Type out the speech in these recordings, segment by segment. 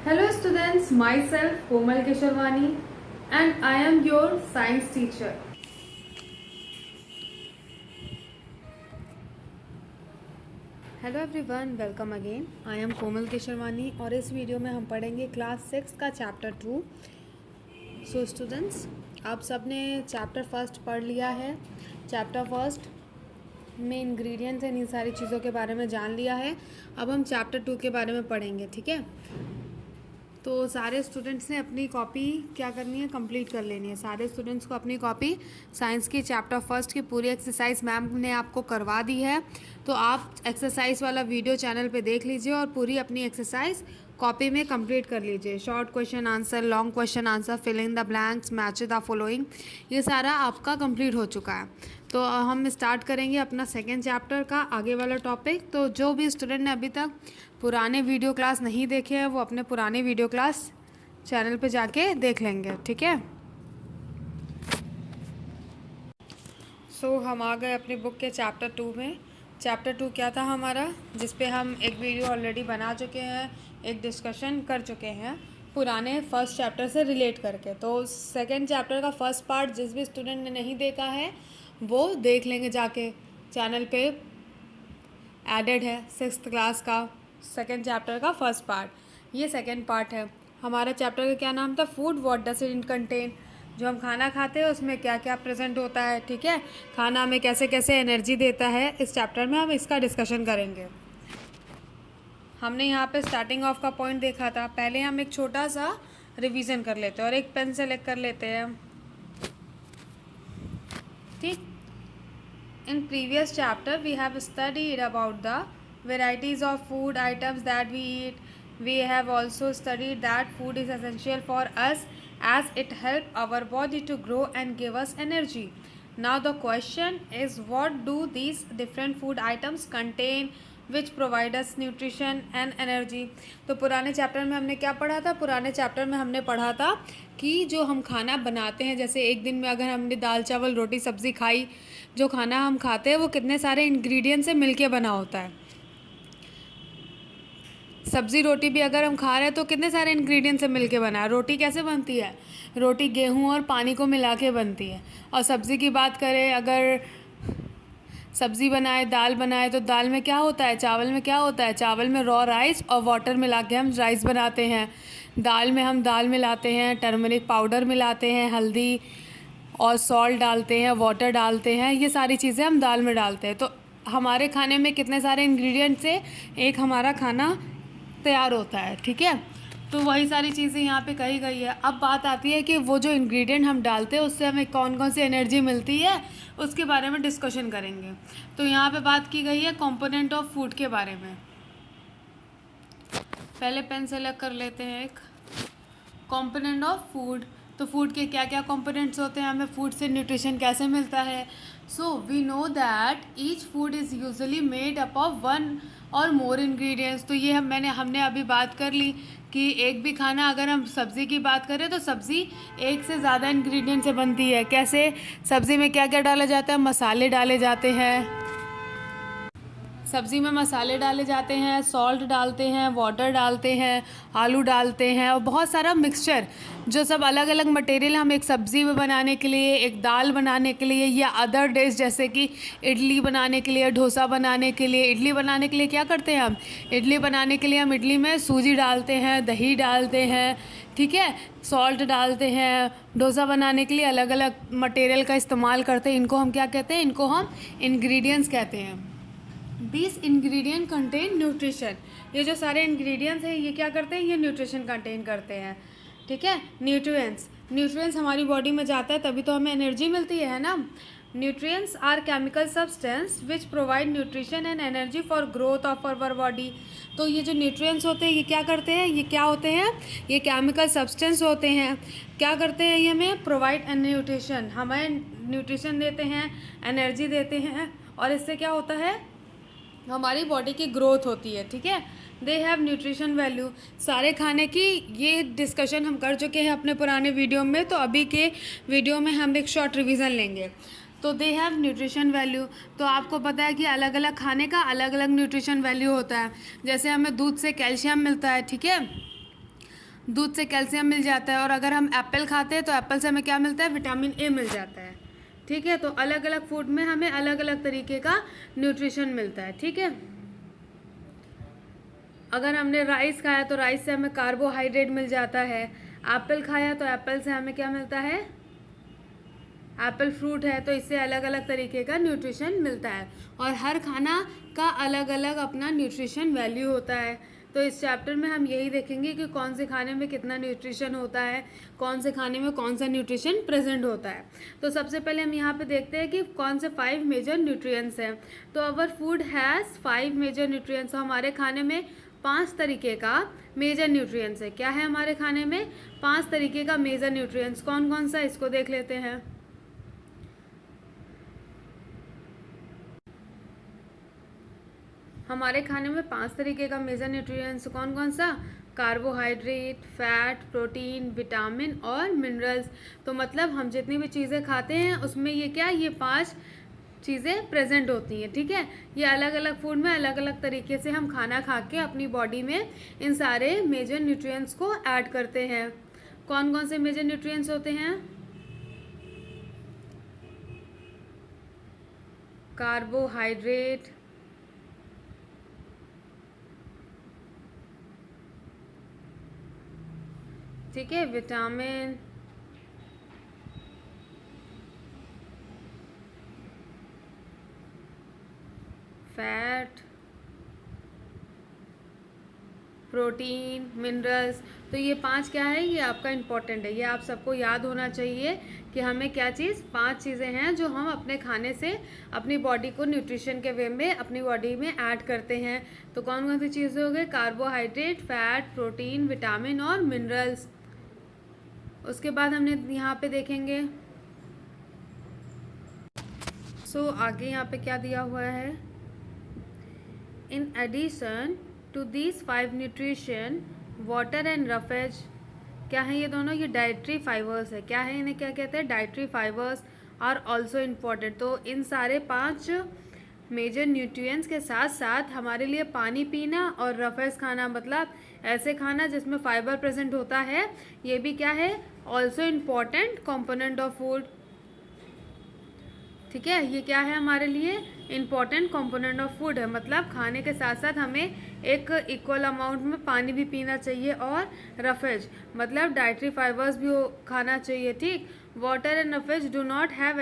Hello students, myself Komal Keshavani and I am your science teacher. Hello everyone, welcome again. I am Komal Kesharwani और इस video में हम पढ़ेंगे class 6 का chapter 2। So students, आप सब ने चैप्टर फर्स्ट पढ़ लिया है। चैप्टर फर्स्ट में इंग्रेडिएंट्स एंड इन सारी चीज़ों के बारे में जान लिया है। अब हम चैप्टर 2 के बारे में पढ़ेंगे, ठीक है। तो सारे स्टूडेंट्स ने अपनी कॉपी क्या करनी है, कंप्लीट कर लेनी है। सारे स्टूडेंट्स को अपनी कॉपी साइंस की चैप्टर फर्स्ट की पूरी एक्सरसाइज मैम ने आपको करवा दी है। तो आप एक्सरसाइज वाला वीडियो चैनल पे देख लीजिए और पूरी अपनी एक्सरसाइज कॉपी में कंप्लीट कर लीजिए। Short question answer, long question answer, fill in the blanks, match the following, ये सारा आपका कंप्लीट हो चुका है। तो हम स्टार्ट करेंगे अपना सेकेंड चैप्टर का आगे वाला टॉपिक। तो जो भी स्टूडेंट ने अभी तक पुराने वीडियो क्लास नहीं देखे हैं वो अपने पुराने वीडियो क्लास चैनल पे जाके देख लेंगे, ठीक है। हम आ गए अपनी बुक के चैप्टर 2 में। चैप्टर 2 क्या था हमारा, जिस पे हम एक वीडियो ऑलरेडी बना चुके हैं, एक डिस्कशन कर चुके हैं पुराने फर्स्ट चैप्टर से रिलेट करके। तो सेकेंड चैप्टर का फर्स्ट पार्ट जिस भी स्टूडेंट ने नहीं देखा है वो देख लेंगे जाके, चैनल पे एडेड है 6th क्लास का सेकेंड चैप्टर का फर्स्ट पार्ट। ये सेकेंड पार्ट है। हमारा चैप्टर का क्या नाम था, food what does it contain. जो हम खाना खाते हैं उसमें क्या क्या प्रेजेंट होता है, ठीक है। खाना हमें कैसे कैसे एनर्जी देता है, इस चैप्टर में हम इसका डिस्कशन करेंगे। हमने यहाँ पे स्टार्टिंग ऑफ का पॉइंट देखा था। पहले हम एक छोटा सा रिवीजन कर लेते हैं और एक पेन सेलेक्ट कर लेते हैं, ठीक। In previous chapter we have studied about the varieties of food items that we eat. We have also studied that food is essential for us as it helps our body to grow and give us energy. Now the question is, what do these different food items contain which provide us nutrition and energy? तो पुराने chapter में हमने क्या पढ़ा था, पुराने chapter में हमने पढ़ा था कि जो हम खाना बनाते हैं, जैसे एक दिन में अगर हमने दाल चावल रोटी सब्ज़ी खाई, जो खाना हम खाते हैं वो कितने सारे इंग्रेडिएंट से मिलके बना होता है। सब्ज़ी रोटी भी अगर हम खा रहे हैं तो कितने सारे इंग्रेडिएंट से मिलके बना है। रोटी कैसे बनती है, रोटी गेहूं और पानी को मिला के बनती है। और सब्ज़ी की बात करें, अगर सब्ज़ी बनाए, दाल बनाए, तो दाल में क्या होता है, चावल में क्या होता है, चावल में रॉ राइस और वाटर मिला के हम राइस बनाते हैं। दाल में हम दाल मिलाते हैं, टर्मरिक पाउडर मिलाते हैं, हल्दी और सॉल्ट डालते हैं, वाटर डालते हैं, ये सारी चीज़ें हम दाल में डालते हैं। तो हमारे खाने में कितने सारे इंग्रेडिएंट से एक हमारा खाना तैयार होता है, ठीक है। तो वही सारी चीज़ें यहाँ पे कही गई है। अब बात आती है कि वो जो इंग्रेडिएंट हम डालते हैं उससे हमें कौन कौन सी एनर्जी मिलती है, उसके बारे में डिस्कशन करेंगे। तो यहाँ पे बात की गई है कंपोनेंट ऑफ फूड के बारे में। पहले पेन सेलेक्ट कर लेते हैं एक कंपोनेंट ऑफ फूड। तो फूड के क्या क्या कंपोनेंट्स होते हैं, हमें फूड से न्यूट्रिशन कैसे मिलता है। So we know that each food is usually made up of 1 और मोर इंग्रेडिएंट्स। तो ये हमने अभी बात कर ली कि एक भी खाना, अगर हम सब्ज़ी की बात करें तो सब्ज़ी एक से ज़्यादा इंग्रेडिएंट से बनती है। कैसे, सब्ज़ी में क्या क्या डाला जाता है, मसाले डाले जाते हैं, सब्ज़ी में मसाले डाले जाते हैं, सॉल्ट डालते हैं, वाटर डालते हैं, आलू डालते हैं और बहुत सारा मिक्सचर, जो सब अलग अलग मटेरियल हम एक सब्ज़ी में बनाने के लिए, एक दाल बनाने के लिए, या अदर डिश जैसे कि इडली बनाने के लिए, डोसा बनाने के लिए। इडली बनाने के लिए क्या करते हैं हम, इडली बनाने के लिए हम इडली में सूजी डालते हैं, दही डालते हैं, ठीक है, सॉल्ट डालते हैं। डोसा बनाने के लिए अलग अलग मटेरियल का इस्तेमाल करते हैं। इनको हम क्या कहते हैं, इनको हम इंग्रेडिएंट्स कहते हैं। This ingredient contain nutrition. ये जो सारे इंग्रेडिएंट्स हैं ये क्या करते हैं, ये न्यूट्रिशन कंटेन करते हैं, ठीक है। न्यूट्रिएंट्स हमारी बॉडी में जाता है तभी तो हमें एनर्जी मिलती है ना। Nutrients are chemical substance which provide nutrition and energy for growth of our body. तो ये जो न्यूट्रिएंट्स होते हैं ये क्या करते हैं, ये क्या होते हैं, ये केमिकल सब्सटेंस होते हैं। क्या करते हैं, ये हमें प्रोवाइड न्यूट्रिशन, हमें न्यूट्रिशन देते हैं, एनर्जी देते हैं, और इससे क्या होता है, हमारी बॉडी की ग्रोथ होती है, ठीक है। They have nutrition value. सारे खाने की ये डिस्कशन हम कर चुके हैं अपने पुराने वीडियो में, तो अभी के वीडियो में हम एक शॉर्ट रिवीजन लेंगे। तो दे हैव न्यूट्रिशन वैल्यू। तो आपको पता है कि अलग अलग खाने का अलग अलग न्यूट्रिशन वैल्यू होता है। जैसे हमें दूध से कैल्शियम मिलता है, ठीक है। दूध से कैल्शियम मिल जाता है, और अगर हम एप्पल खाते हैं तो एप्पल से हमें क्या मिलता है, विटामिन ए मिल जाता है। ठीक है, तो अलग अलग फूड में हमें अलग अलग तरीके का न्यूट्रिशन मिलता है। ठीक है, अगर हमने राइस खाया तो राइस से हमें कार्बोहाइड्रेट मिल जाता है। एप्पल खाया तो एप्पल से हमें क्या मिलता है, एप्पल फ्रूट है तो इससे अलग अलग तरीके का न्यूट्रिशन मिलता है, और हर खाना का अलग अलग अपना न्यूट्रिशन वैल्यू होता है। तो इस चैप्टर में हम यही देखेंगे कि कौन से खाने में कितना न्यूट्रिशन होता है, कौन से खाने में कौन सा न्यूट्रिशन प्रेजेंट होता है। तो सबसे पहले हम यहाँ पे देखते हैं कि कौन से 5 मेजर न्यूट्रिएंट्स हैं। तो our food has 5 major nutrients. हमारे खाने में 5 तरीके का मेजर न्यूट्रिएंट्स है। क्या है हमारे खाने में, 5 तरीके का मेजर न्यूट्रिएंट्स। कौन कौन सा, इसको देख लेते हैं। हमारे खाने में 5 तरीके का मेजर न्यूट्रिएंट्स कौन कौन सा, कार्बोहाइड्रेट, फैट, प्रोटीन, विटामिन और मिनरल्स। तो मतलब हम जितनी भी चीज़ें खाते हैं उसमें ये क्या, ये 5 चीज़ें प्रेजेंट होती हैं। ठीक है, ये अलग अलग फूड में अलग अलग तरीके से हम खाना खा के अपनी बॉडी में इन सारे मेजर न्यूट्रिएंट्स को ऐड करते हैं। कौन कौन से मेजर न्यूट्रिएंट्स होते हैं, कार्बोहाइड्रेट, ठीक है, विटामिन, फैट, प्रोटीन, मिनरल्स। तो ये 5 क्या है, ये आपका इम्पोर्टेंट है, ये आप सबको याद होना चाहिए कि हमें क्या चीज़, 5 चीज़ें हैं जो हम अपने खाने से अपनी बॉडी को न्यूट्रिशन के वे में अपनी बॉडी में ऐड करते हैं। तो कौन कौन सी चीज़ें हो गई, कार्बोहाइड्रेट, फैट, प्रोटीन, विटामिन और मिनरल्स। उसके बाद हमने यहाँ पे देखेंगे, आगे यहाँ पे क्या दिया हुआ है, in addition to these 5 nutrition water and roughage. क्या है ये दोनों, ये डाइट्री फाइबर्स है। क्या है, इन्हें क्या कहते हैं, dietary fibres are also important. तो इन सारे 5 मेजर न्यूट्रिएंट्स के साथ साथ हमारे लिए पानी पीना और रफेज खाना, मतलब ऐसे खाना जिसमें फाइबर प्रेजेंट होता है, ये भी क्या है, also important component of food. ठीक है, ये क्या है हमारे लिए, इम्पॉर्टेंट कंपोनेंट ऑफ फूड है। मतलब खाने के साथ साथ हमें एक इक्वल अमाउंट में पानी भी पीना चाहिए, और रफेज मतलब डाइट्री फाइबर्स भी खाना चाहिए। ठीक, water and roughage do not have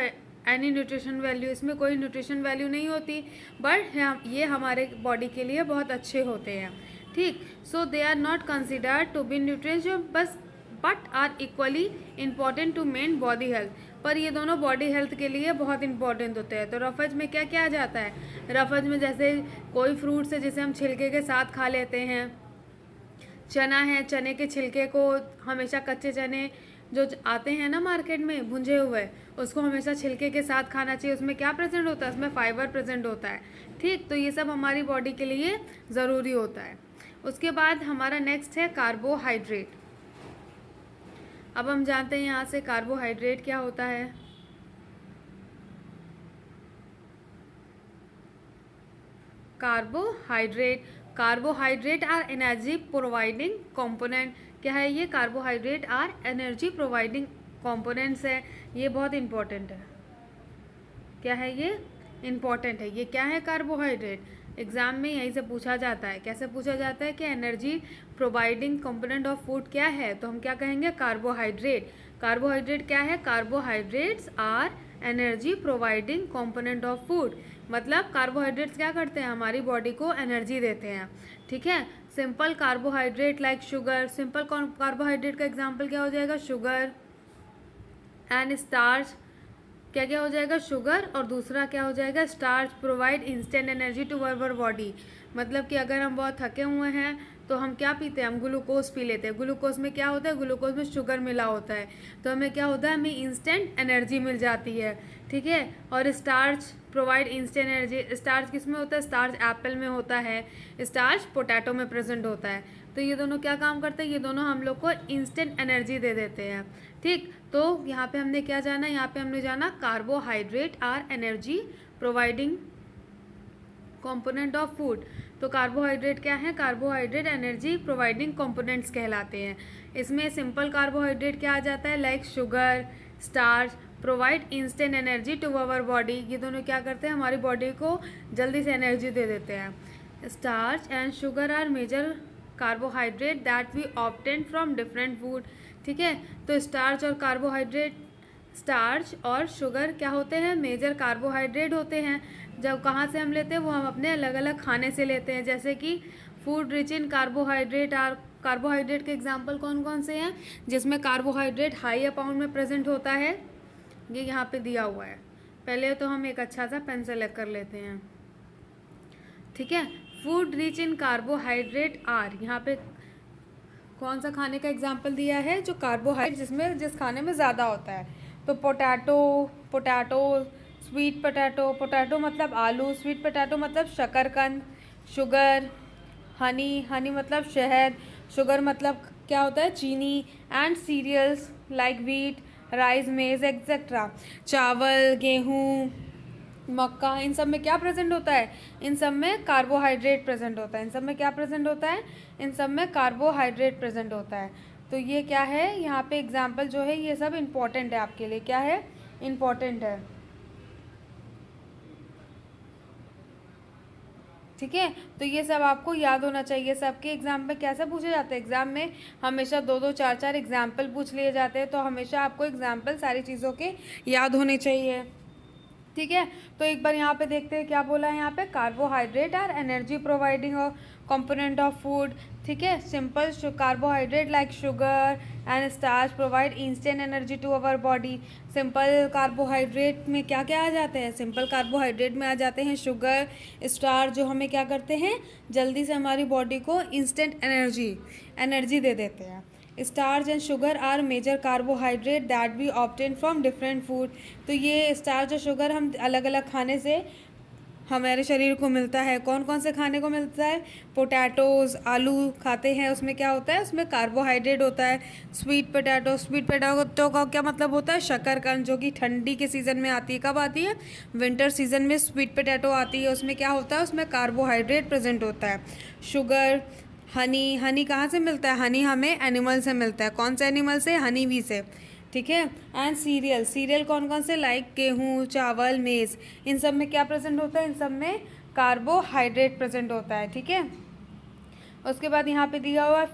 any nutrition value, इसमें कोई न्यूट्रिशन वैल्यू नहीं होती, बट ये हमारे बॉडी के लिए बहुत अच्छे होते हैं। ठीक, so they are not considered to be nutrition but are equally important to men body health. पर ये दोनों बॉडी हेल्थ के लिए बहुत इंपॉर्टेंट होते हैं। तो रफज में क्या क्या आ जाता है, रफज में जैसे कोई फ्रूट्स है जिसे हम छिलके के साथ खा लेते हैं, चना है, चने के छिलके को हमेशा, कच्चे चने जो आते हैं ना मार्केट में भुंजे हुए, उसको हमेशा छिलके के साथ खाना चाहिए। उसमें क्या प्रेजेंट होता है, उसमें फाइबर प्रेजेंट होता है। ठीक, तो ये सब हमारी बॉडी के लिए ज़रूरी होता है। उसके बाद हमारा नेक्स्ट है कार्बोहाइड्रेट। अब हम जानते हैं यहाँ से कार्बोहाइड्रेट क्या होता है। Carbohydrate are energy providing component. क्या है ये, carbohydrate are energy providing components है। ये बहुत इंपॉर्टेंट है। क्या है ये, इम्पॉर्टेंट है। ये क्या है, कार्बोहाइड्रेट। एग्जाम में यहीं से पूछा जाता है। कैसे पूछा जाता है कि energy providing component of food क्या है, तो हम क्या कहेंगे, कार्बोहाइड्रेट। कार्बोहाइड्रेट क्या है, carbohydrates are energy providing component of food. मतलब कार्बोहाइड्रेट्स क्या करते हैं, हमारी बॉडी को एनर्जी देते हैं। ठीक है, simple carbohydrate like sugar, simple carbohydrate का एग्जाम्पल क्या हो जाएगा, शुगर एंड स्टार्च। क्या क्या हो जाएगा, शुगर, और दूसरा क्या हो जाएगा, starch. Provide instant energy to our body. मतलब कि अगर हम बहुत थके हुए हैं तो हम क्या पीते हैं, हम ग्लूकोज पी लेते हैं। ग्लूकोज में क्या होता है, ग्लूकोज में शुगर मिला होता है, तो हमें क्या होता है, हमें इंस्टेंट एनर्जी मिल जाती है। ठीक है, और starch provide instant energy. Starch किस में होता है, स्टार्च एप्पल में होता है, स्टार्च पोटैटो में प्रेजेंट होता है। तो ये दोनों क्या काम करते हैं, ये दोनों हम लोग को इंस्टेंट एनर्जी दे देते हैं। ठीक, तो यहाँ पे हमने क्या जाना, यहाँ पे हमने जाना carbohydrate are energy providing component of food. तो कार्बोहाइड्रेट क्या है? कार्बोहाइड्रेट एनर्जी प्रोवाइडिंग कंपोनेंट्स कहलाते हैं। इसमें सिंपल कार्बोहाइड्रेट क्या आ जाता है? Like sugar, starch provide instant energy to our body. ये दोनों क्या करते हैं? हमारी बॉडी को जल्दी से एनर्जी दे देते हैं। Starch and sugar are major carbohydrate that we obtain from different food. ठीक है, तो स्टार्च और कार्बोहाइड्रेट, स्टार्च और शुगर क्या होते हैं? मेजर कार्बोहाइड्रेट होते हैं। जब कहाँ से हम लेते हैं? वो हम अपने अलग अलग खाने से लेते हैं। जैसे कि food rich in carbohydrate are, carbohydrate के एग्जाम्पल कौन कौन से हैं जिसमें कार्बोहाइड्रेट हाई अमाउंट में प्रेजेंट होता है? ये यहाँ पे दिया हुआ है। पहले तो हम एक अच्छा सा पेन सेलेक्ट कर लेते हैं। ठीक है, food rich in carbohydrate are, यहाँ पे कौन सा खाने का एग्जाम्पल दिया है? जो कार्बोहाइड्रेट जिस खाने में ज़्यादा होता है। तो पोटैटो, स्वीट पोटैटो मतलब आलू, स्वीट पोटैटो मतलब शकरकंद, शुगर, हनी मतलब शहद, शुगर मतलब क्या होता है? चीनी, and cereals like wheat, rice, maize etcetera, चावल, गेहूँ, मक्का, इन सब में क्या प्रेजेंट होता है? इन सब में कार्बोहाइड्रेट प्रेजेंट होता है। इन सब में क्या प्रेजेंट होता है? इन सब में कार्बोहाइड्रेट प्रेजेंट होता है। तो ये क्या है? यहाँ पे एग्जाम्पल जो है ये सब इम्पॉर्टेंट है आपके लिए। क्या है? इम्पॉर्टेंट है। ठीक है, तो ये सब आपको याद होना चाहिए। सबके एग्जाम में कैसे पूछे जाते हैं? एग्जाम में हमेशा 2-2, 4-4 एग्जाम्पल पूछ लिए जाते हैं। तो हमेशा आपको एग्जाम्पल सारी चीज़ों के याद होने चाहिए। ठीक है, तो एक बार यहाँ पे देखते हैं क्या बोला है यहाँ पे? Carbohydrate are energy providing component of food. ठीक है, simple carbohydrate like sugar and starch provide instant energy to our body. Simple carbohydrate में क्या क्या आ जाते हैं? सिंपल कार्बोहाइड्रेट में आ जाते हैं शुगर, स्टार्च, जो हमें क्या करते हैं? जल्दी से हमारी बॉडी को इंस्टेंट एनर्जी दे देते हैं। Starch and sugar are major carbohydrate that we obtain from different food. तो ये स्टार्च और शुगर हम अलग अलग खाने से हमारे शरीर को मिलता है। कौन कौन से खाने को मिलता है? पोटैटोज़, आलू खाते हैं, उसमें क्या होता है? उसमें कार्बोहाइड्रेट होता है। स्वीट पोटैटो का क्या मतलब होता है? शकरकंद, जो कि ठंडी के सीज़न में आती है। कब आती है? विंटर सीजन में स्वीट पोटैटो आती है। उसमें क्या होता है? उसमें कार्बोहाइड्रेट प्रेजेंट होता है। शुगर, हनी कहाँ से मिलता है? हनी हमें एनिमल से मिलता है। कौन से एनिमल से? हनी बी से। ठीक है, एंड सीरियल कौन कौन से? लाइक गेहूँ, चावल, मेज़, इन सब में क्या प्रेजेंट होता है? इन सब में कार्बोहाइड्रेट प्रेजेंट होता है। ठीक है, उसके बाद यहाँ पे दिया हुआ है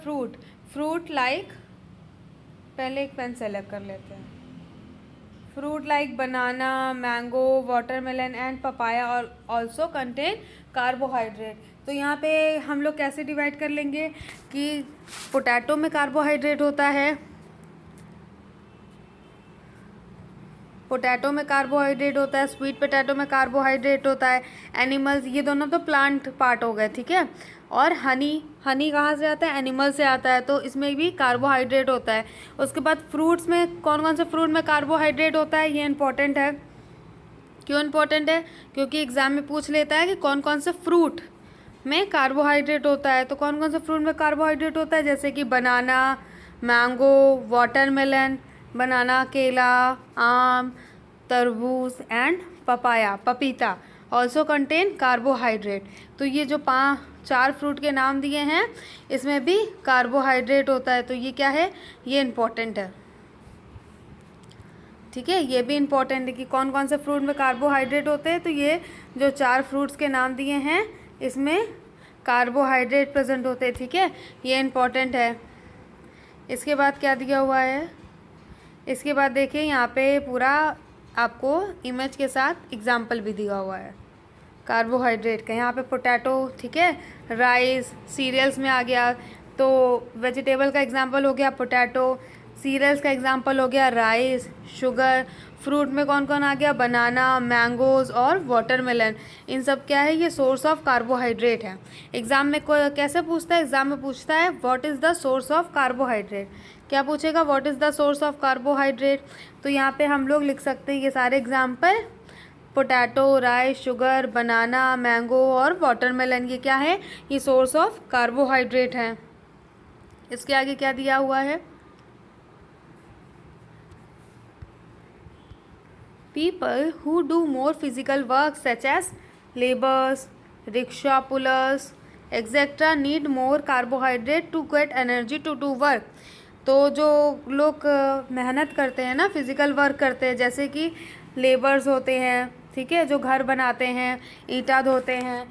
फ्रूट लाइक, पहले एक पेन सेलेक्ट कर लेते हैं। Fruit like banana, mango, watermelon and papaya और ऑल्सो कंटेन कार्बोहाइड्रेट। तो यहाँ पे हम लोग कैसे डिवाइड कर लेंगे कि पोटैटो में कार्बोहाइड्रेट होता है, पोटैटो में कार्बोहाइड्रेट होता है, स्वीट पोटैटो में कार्बोहाइड्रेट होता है। एनिमल्स, ये दोनों तो प्लांट पार्ट हो गए। ठीक है, और हनी कहाँ से आता है? एनिमल से आता है, तो इसमें भी कार्बोहाइड्रेट होता है। उसके बाद फ्रूट्स में कौन कौन से फ्रूट में कार्बोहाइड्रेट होता है? ये इंपॉर्टेंट है। क्यों इंपॉर्टेंट है? क्योंकि एग्जाम में पूछ लेता है कि कौन कौन से फ्रूट में कार्बोहाइड्रेट होता है। तो कौन कौन से फ्रूट में कार्बोहाइड्रेट होता है? जैसे कि बनाना, मैंगो, वाटरमेलन, बनाना केला, आम, तरबूज एंड पपाया पपीता ऑल्सो कंटेन कार्बोहाइड्रेट। तो ये जो 4 फ्रूट के नाम दिए हैं इसमें भी कार्बोहाइड्रेट होता है। तो ये क्या है? ये इम्पोर्टेंट है। ठीक है, ये भी इम्पोर्टेंट है कि कौन कौन से फ्रूट में कार्बोहाइड्रेट होते हैं। तो ये जो 4 फ्रूट्स के नाम दिए हैं इसमें कार्बोहाइड्रेट प्रेजेंट होते हैं। ठीक है, ये इम्पोर्टेंट है। इसके बाद क्या दिया हुआ है? इसके बाद देखिए यहाँ पे पूरा आपको इमेज के साथ एग्जाम्पल भी दिया हुआ है कार्बोहाइड्रेट का। यहाँ पे पोटैटो, ठीक है, राइस, सीरियल्स में आ गया। तो वेजिटेबल का एग्जाम्पल हो गया पोटैटो, सीरियल्स का एग्जाम्पल हो गया राइस, शुगर। फ्रूट में कौन कौन आ गया? बनाना, मैंगोज़ और वाटरमेलन। इन सब क्या है? ये सोर्स ऑफ कार्बोहाइड्रेट है। एग्ज़ाम में कैसे पूछता है? एग्ज़ाम में पूछता है what is the source of carbohydrate. क्या पूछेगा? What is the source of carbohydrate. तो यहाँ पे हम लोग लिख सकते हैं ये सारे एग्जाम्पल, पोटैटो, राइस, शुगर, बनाना, मैंगो और वाटरमेलन। ये क्या है? ये सोर्स ऑफ कार्बोहाइड्रेट हैं। इसके आगे क्या दिया हुआ है? People who do more physical work such as labors, rickshaw pullers etc. need more carbohydrate to get energy to do work. तो जो लोग मेहनत करते हैं ना, फिज़िकल वर्क करते हैं, जैसे कि लेबर्स होते हैं, ठीक है, जो घर बनाते हैं, ईंटा धोते हैं,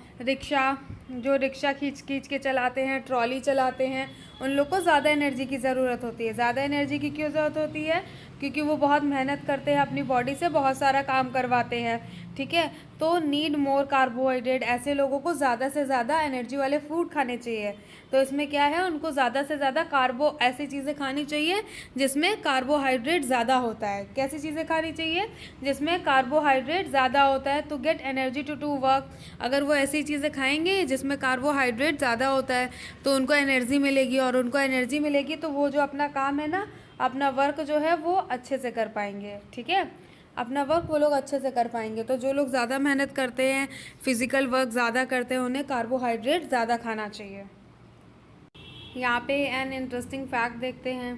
जो रिक्शा खींच खींच के चलाते हैं, ट्रॉली चलाते हैं, उन लोग को ज़्यादा एनर्जी की ज़रूरत होती है। ज़्यादा एनर्जी की क्यों ज़रूरत होती है? क्योंकि वो बहुत मेहनत करते हैं, अपनी बॉडी से बहुत सारा काम करवाते हैं, ठीक है। तो नीड मोर कार्बोहाइड्रेट, ऐसे लोगों को ज़्यादा से ज़्यादा एनर्जी वाले फूड खाने चाहिए। तो इसमें क्या है, उनको ज़्यादा से ज़्यादा ऐसी चीज़ें खानी चाहिए जिसमें कार्बोहाइड्रेट ज़्यादा होता है। कैसी चीज़ें खानी चाहिए? जिसमें कार्बोहाइड्रेट ज़्यादा होता है, to get energy to do work. अगर वो ऐसी चीज़ें खाएंगे जिसमें कार्बोहाइड्रेट ज़्यादा होता है तो उनको एनर्जी मिलेगी, और उनको एनर्जी मिलेगी तो वो जो अपना काम है ना, अपना वर्क जो है वो अच्छे से कर पाएंगे, ठीक है। अपना वर्क वो लोग अच्छे से कर पाएंगे। तो जो लोग ज़्यादा मेहनत करते हैं, फिज़िकल वर्क ज़्यादा करते हैं, उन्हें कार्बोहाइड्रेट ज़्यादा खाना चाहिए। यहाँ पे एन इंटरेस्टिंग फैक्ट देखते हैं,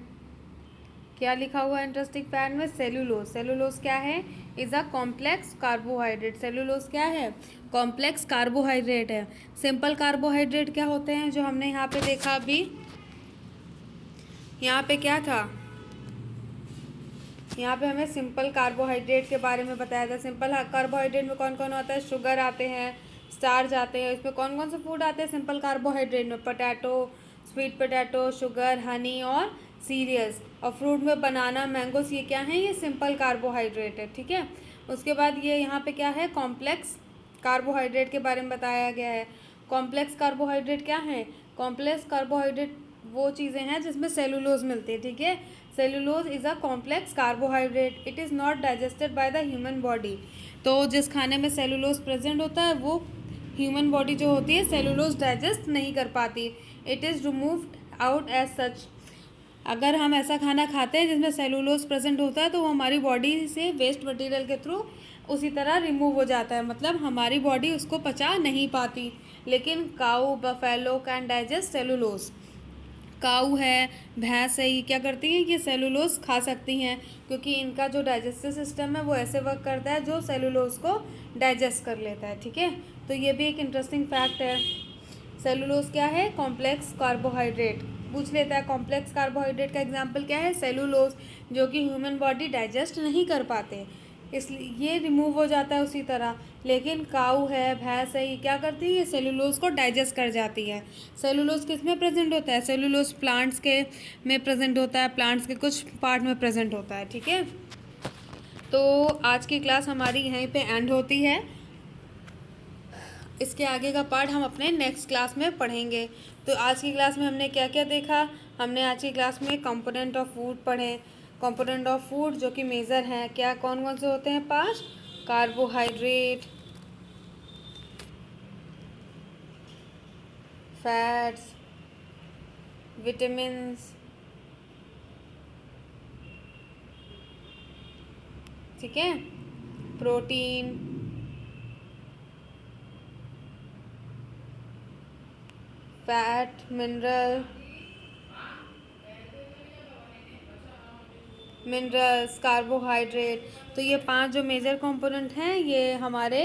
क्या लिखा हुआ है इंटरेस्टिंग फैक्ट में? सेलुलोज। सेलुलोज क्या है? Is a complex carbohydrate. Cellulose क्या है? कॉम्प्लेक्स कार्बोहाइड्रेट है। सिंपल कार्बोहाइड्रेट क्या होते हैं, जो हमने यहाँ पे देखा अभी? यहाँ पे क्या था? यहाँ पे हमें सिंपल कार्बोहाइड्रेट के बारे में बताया था। सिंपल कार्बोहाइड्रेट में कौन कौन आता है? शुगर आते हैं, स्टार्च आते हैं। इसमें कौन कौन से फूड आते हैं सिंपल कार्बोहाइड्रेट में? Potato, sweet potato, sugar, Honey और सीरियल्स। और फ्रूट में बनाना, मैंगोस, ये क्या है? ये सिंपल कार्बोहाइड्रेट है, ठीक है। उसके बाद ये यहाँ पे क्या है? कॉम्प्लेक्स कार्बोहाइड्रेट के बारे में बताया गया है। कॉम्प्लेक्स कार्बोहाइड्रेट क्या है? कॉम्प्लेक्स कार्बोहाइड्रेट वो चीज़ें हैं जिसमें सेलुलोज मिलती है, ठीक है। Cellulose is a complex carbohydrate, it is not digested by the human body. तो जिस खाने में सेलुलोज प्रेजेंट होता है वो ह्यूमन बॉडी जो होती है सेलुलोज डाइजेस्ट नहीं कर पाती। It is removed out as such. अगर हम ऐसा खाना खाते हैं जिसमें सेलुलोज प्रेजेंट होता है तो वो हमारी बॉडी से वेस्ट मटेरियल के थ्रू उसी तरह रिमूव हो जाता है, मतलब हमारी बॉडी उसको पचा नहीं पाती। लेकिन काऊ, बफेलो कैन डाइजेस्ट सेलुलोज। काऊ है, भैंस है, ये क्या करती हैं? ये सेलुलोज खा सकती हैं, क्योंकि इनका जो डाइजेस्टिव सिस्टम है वो ऐसे वर्क करता है जो सेलुलोज को डाइजेस्ट कर लेता है, ठीक है। तो ये भी एक इंटरेस्टिंग फैक्ट है। सेलुलोज क्या है? Complex carbohydrate. पूछ लेता है कॉम्प्लेक्स कार्बोहाइड्रेट का एग्जाम्पल क्या है? सेलुलोज, जो कि ह्यूमन बॉडी डाइजेस्ट नहीं कर पाते, इसलिए ये रिमूव हो जाता है उसी तरह। लेकिन काऊ है, भैंस है, ये क्या करती है? ये सेलुलोज को डाइजेस्ट कर जाती है। सेलुलोज किस में प्रेजेंट होता है? सेलुलोज प्लांट्स के में प्रेजेंट होता है, प्लांट्स के कुछ पार्ट में प्रेजेंट होता है, ठीक है। तो आज की क्लास हमारी यहीं पे एंड होती है। इसके आगे का पार्ट हम अपने नेक्स्ट क्लास में पढ़ेंगे। तो आज की क्लास में हमने क्या क्या देखा? हमने आज की क्लास में कंपोनेंट ऑफ फूड पढ़े। कंपोनेंट ऑफ फूड जो कि मेजर हैं, क्या कौन कौन से होते हैं? 5। कार्बोहाइड्रेट, फैट्स, विटामिन्स, ठीक है, प्रोटीन, फैट, मिनरल्स, कार्बोहाइड्रेट। तो ये 5 जो मेजर कंपोनेंट हैं ये हमारे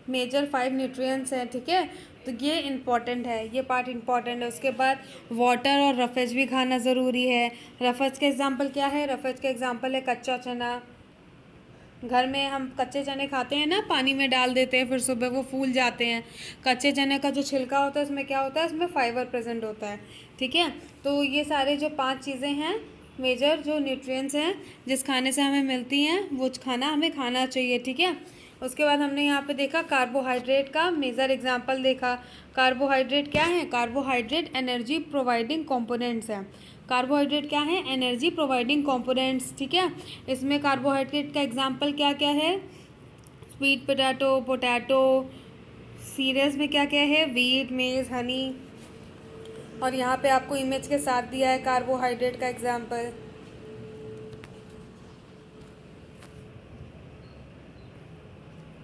मेजर 5 न्यूट्रिएंट्स हैं, ठीक है। तो ये इम्पॉर्टेंट है, ये पार्ट इम्पॉर्टेंट है। उसके बाद वाटर और रफेज भी खाना ज़रूरी है। रफेज के एग्जांपल क्या है? रफेज के एग्जांपल है कच्चा चना। घर में हम कच्चे चने खाते हैं ना, पानी में डाल देते हैं, फिर सुबह वो फूल जाते हैं। कच्चे चने का जो छिलका होता है उसमें क्या होता है? उसमें फाइबर प्रेजेंट होता है, ठीक है। तो ये सारे जो 5 चीज़ें हैं मेजर जो न्यूट्रिएंट्स हैं जिस खाने से हमें मिलती हैं वो खाना हमें खाना चाहिए, ठीक है। उसके बाद हमने यहाँ पे देखा कार्बोहाइड्रेट का मेजर एग्जांपल देखा। कार्बोहाइड्रेट क्या है? कार्बोहाइड्रेट एनर्जी प्रोवाइडिंग कंपोनेंट्स हैं। कार्बोहाइड्रेट क्या है? एनर्जी प्रोवाइडिंग कंपोनेंट्स, ठीक है। इसमें कार्बोहाइड्रेट का एग्जांपल क्या क्या है? Sweet potato, potato. सीरियल्स में क्या क्या है? वीट, मेज, हनी। और यहाँ पे आपको इमेज के साथ दिया है कार्बोहाइड्रेट का एग्जांपल।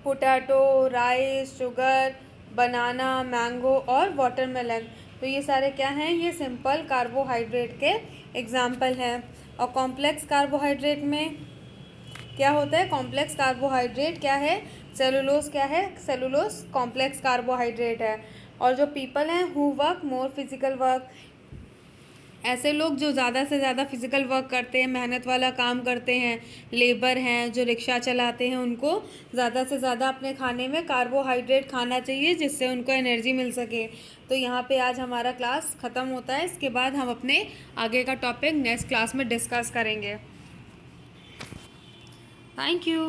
पोटैटो, राइस, शुगर, बनाना, मैंगो और वाटरमेलन। तो ये सारे क्या हैं? ये सिंपल कार्बोहाइड्रेट के एग्जाम्पल हैं। और कॉम्प्लेक्स कार्बोहाइड्रेट में क्या होता है? कॉम्प्लेक्स कार्बोहाइड्रेट क्या है? सेलुलोज क्या है? सेलुलोज कॉम्प्लेक्स कार्बोहाइड्रेट है। और जो पीपल हैं who work more physical work, ऐसे लोग जो ज़्यादा से ज़्यादा फिजिकल वर्क करते हैं, मेहनत वाला काम करते हैं, लेबर हैं, जो रिक्शा चलाते हैं, उनको ज़्यादा से ज़्यादा अपने खाने में कार्बोहाइड्रेट खाना चाहिए जिससे उनको एनर्जी मिल सके। तो यहाँ पे आज हमारा क्लास ख़त्म होता है। इसके बाद हम अपने आगे का टॉपिक नेक्स्ट क्लास में डिस्कस करेंगे। Thank you.